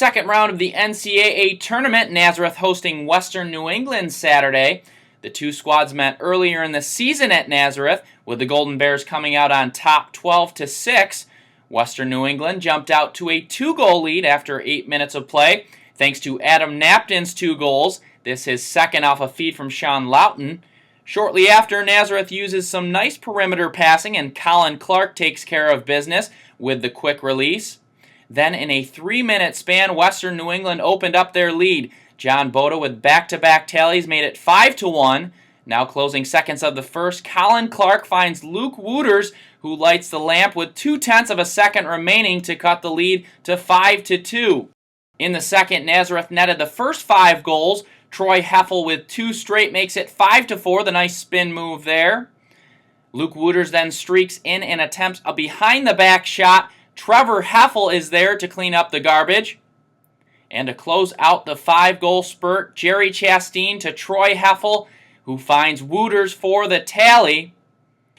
second round of the NCAA tournament, Nazareth hosting Western New England Saturday. The two squads met earlier in the season at Nazareth, with the Golden Bears coming out on top 12-6. Western New England jumped out to a 2-goal lead after 8 minutes of play, thanks to Adam Napton's 2 goals. This his second off a feed from Sean Loughton. Shortly after, Nazareth uses some nice perimeter passing, and Colin Clark takes care of business with the quick release. Then in a 3-minute span, Western New England opened up their lead. John Boda with back-to-back tallies made it 5-1. Now closing seconds of the first, Colin Clark finds Luke Wooters, who lights the lamp with 0.2 of a second remaining to cut the lead to 5-2. In the second, Nazareth netted the first 5 goals. Troy Heffel with 2 straight makes it 5-4, the nice spin move there. Luke Wooters then streaks in and attempts a behind-the-back shot. Trevor Heffel is there to clean up the garbage. And to close out the 5-goal spurt, Jerry Chasteen to Troy Heffel, who finds Wooters for the tally.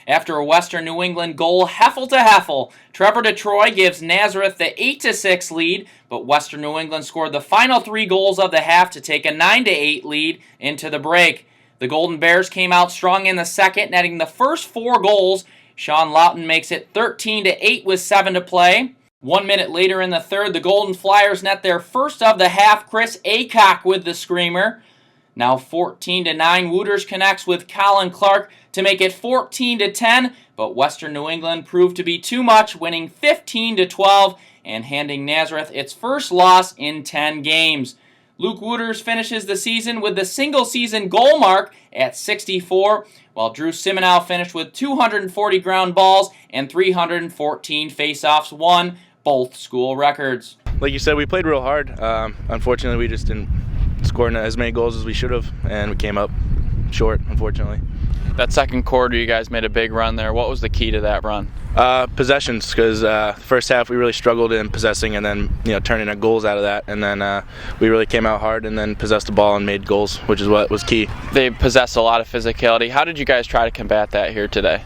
After a Western New England goal, Heffel to Heffel, Trevor to Troy gives Nazareth the 8-6 lead, but Western New England scored the final 3 goals of the half to take a 9-8 lead into the break. The Golden Bears came out strong in the second, netting the first 4 goals. Sean Loughton makes it 13-8 with 7 to play. 1 minute later in the third, the Golden Flyers net their first of the half. Chris Aycock with the screamer. Now 14-9, Wooters connects with Colin Clark to make it 14-10, but Western New England proved to be too much, winning 15-12 and handing Nazareth its first loss in 10 games. Luke Wooters finishes the season with the single-season goal mark at 64, while Drew Simenow finished with 240 ground balls and 314 face-offs won, both school records. Like you said, we played real hard. Unfortunately, we just didn't score as many goals as we should have, and we came up short, unfortunately. That second quarter, you guys made a big run there. What was the key to that run? Possessions, because first half we really struggled in possessing, and then turning our goals out of that, and then we really came out hard and then possessed the ball and made goals, which is what was key. They possessed a lot of physicality. How did you guys try to combat that here today?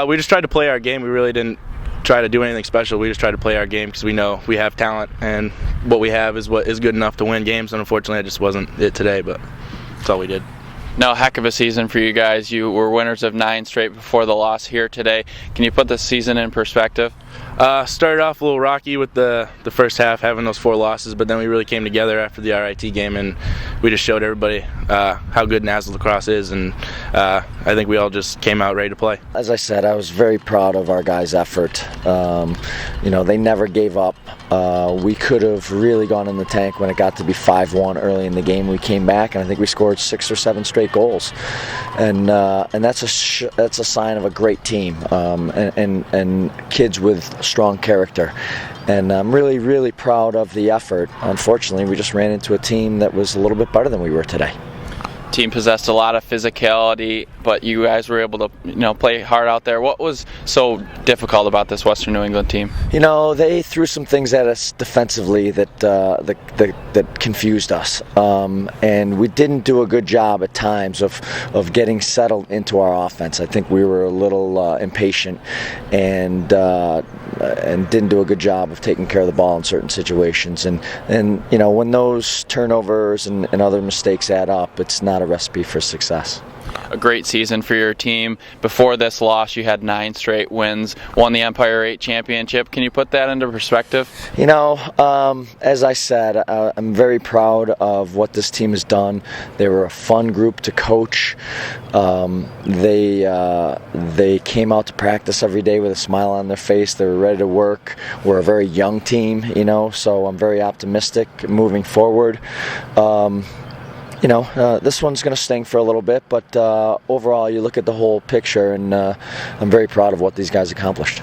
We just tried to play our game. We really didn't try to do anything special. We just tried to play our game because we know we have talent, and what we have is what is good enough to win games, and unfortunately that just wasn't it today, but that's all we did. No, heck of a season for you guys. You were winners of 9 straight before the loss here today. Can you put this season in perspective? Started off a little rocky with the first half, having those 4 losses, but then we really came together after the RIT game, and we just showed everybody how good Nazareth Lacrosse is, and I think we all just came out ready to play. As I said, I was very proud of our guys' effort. They never gave up. We could have really gone in the tank when it got to be 5-1 early in the game. We came back, and I think we scored 6 or 7 straight goals, and that's a sign of a great team, and kids with strong character. And I'm really, really proud of the effort. Unfortunately, we just ran into a team that was a little bit better than we were today. Team possessed a lot of physicality, but you guys were able to play hard out there. What was so difficult about this Western New England team? They threw some things at us defensively that confused us, and we didn't do a good job at times of getting settled into our offense. I think we were a little impatient and didn't do a good job of taking care of the ball in certain situations. And when those turnovers and other mistakes add up, it's not a recipe for success. A great season for your team. Before this loss, you had 9 straight wins, won the Empire 8 championship. Can you put that into perspective? As I said, I'm very proud of what this team has done. They were a fun group to coach. They came out to practice every day with a smile on their face. They were ready to work. We're a very young team, so I'm very optimistic moving forward. This one's going to sting for a little bit, but overall you look at the whole picture, and I'm very proud of what these guys accomplished.